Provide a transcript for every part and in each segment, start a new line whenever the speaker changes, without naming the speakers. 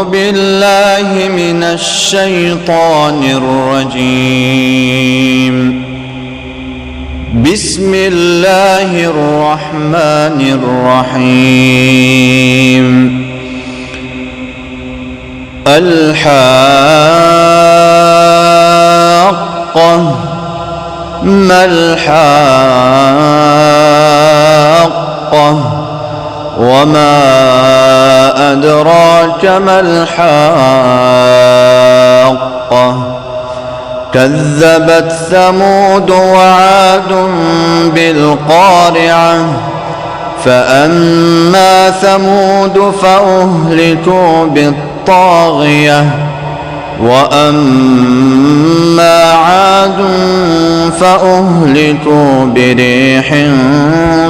بالله من الشيطان الرجيم. بسم الله الرحمن الرحيم. الحاقة ما الحاقة وما أدراك ما الحاقة كذبت ثمود وعاد بالقارعة فأما ثمود فأهلكوا بالطاغية وأما عاد فأهلكوا بريح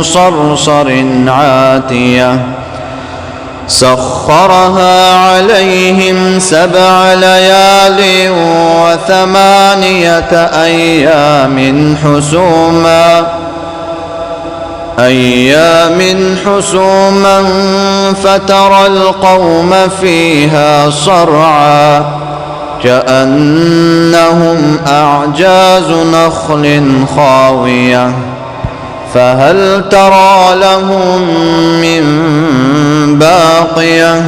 صرصر عاتية سخرها عليهم 7 ليال و8 أيام حسوما فترى القوم فيها صرعا كأنهم أعجاز نخل خاوية فهل ترى لهم من باقية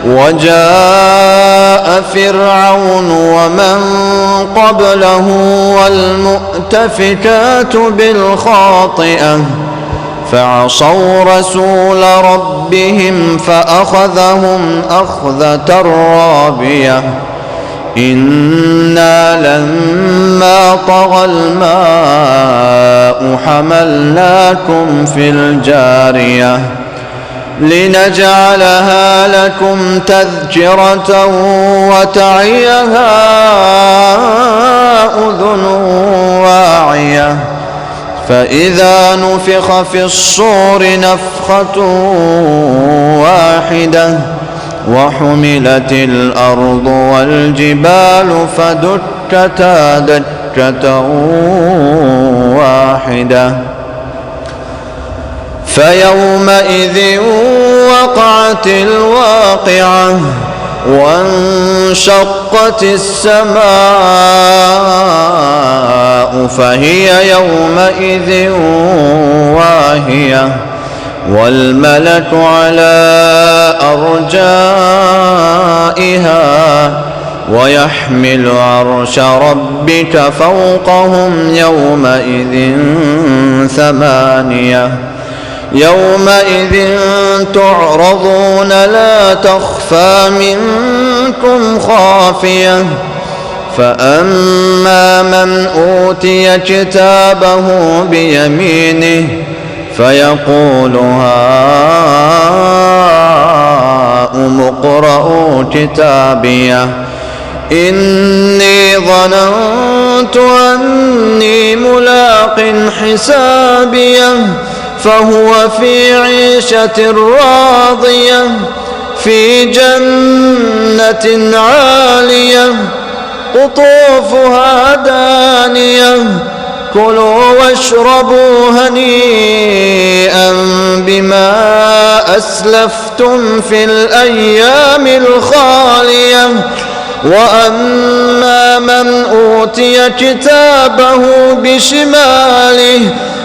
وجاء فرعون ومن قبله والمؤتفكات بالخاطئة فعصوا رسول ربهم فأخذهم أخذة رابية إنا لما طغى الماء حملناكم في الجارية لنجعلها لكم تذكرة وتعيها أذن واعية فإذا نفخ في الصور نفخة واحدة وحملت الأرض والجبال فدكتا دكة واحدة فيومئذ وقعت الواقعة وانشقت السماء فهي يومئذ واهية والملك على أرجائها ويحمل عرش ربك فوقهم يومئذ 8 يومئذ تعرضون لا تخفى منكم خافية فأما من أوتي كتابه بيمينه فيقول هاؤم اقرءوا كتابيه إني ظننت أني ملاق حسابيه فهو في عيشة راضية في جنة عالية قطوفها دانية كلوا واشربوا هنيئا بما أسلفتم في الأيام الخالية وأما من أوتي كتابه بشماله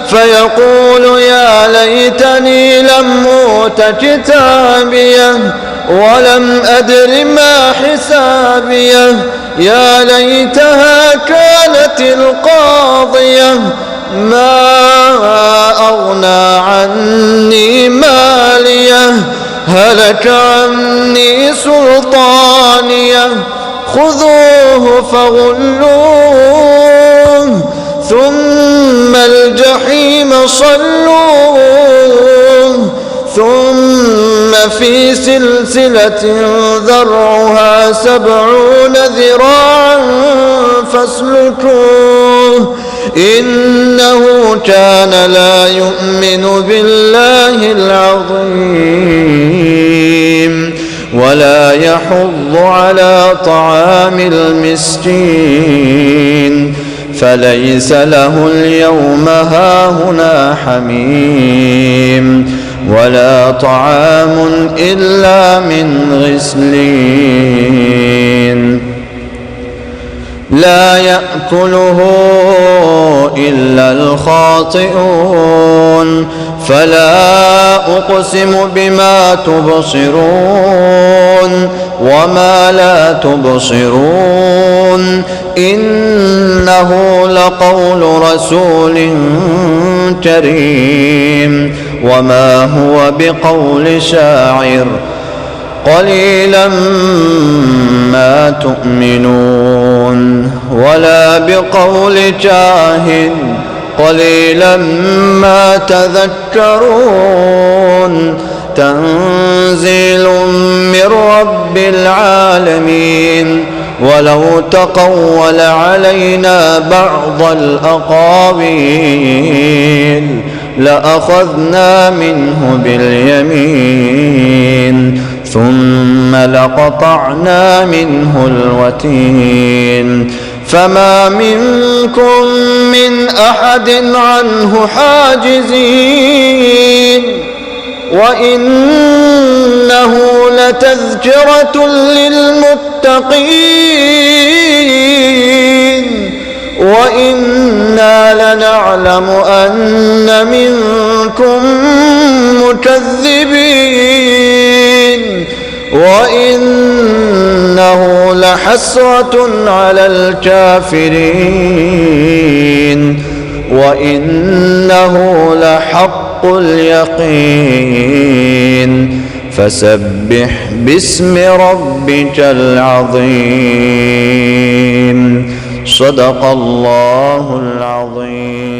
فيقول يا ليتني لم أوت كتابيه ولم أدر ما حسابيه يا ليتها كانت القاضية ما أغنى عني ماليه هلك عني سلطانيه خذوه فغلوه ثم الجحيم صلوه ثم في سلسلة ذرعها 70 ذراعا فاسلكوه إنه كان لا يؤمن بالله العظيم ولا يحض على طعام المسكين فليس له اليوم هاهنا حميم ولا طعام إلا من غسلين لا يأكله إلا الخاطئون فلا أقسم بما تبصرون وما لا تبصرون إنه لقول رسول كريم وما هو بقول شاعر قليلا ما تؤمنون ولا بقول كاهن قليلا ما تذكرون تنزيل من رب العالمين ولو تقول علينا بعض الأقاويل لأخذنا منه باليمين ثم لقطعنا منه الوتين فما منكم من أحد عنه حاجزين وإنه لتذكرة للمتقين وإنا لنعلم أن منكم مكذبين وإنه لحسرة على الكافرين وإنه لحق اليقين فسبح باسم ربك العظيم صدق الله العظيم.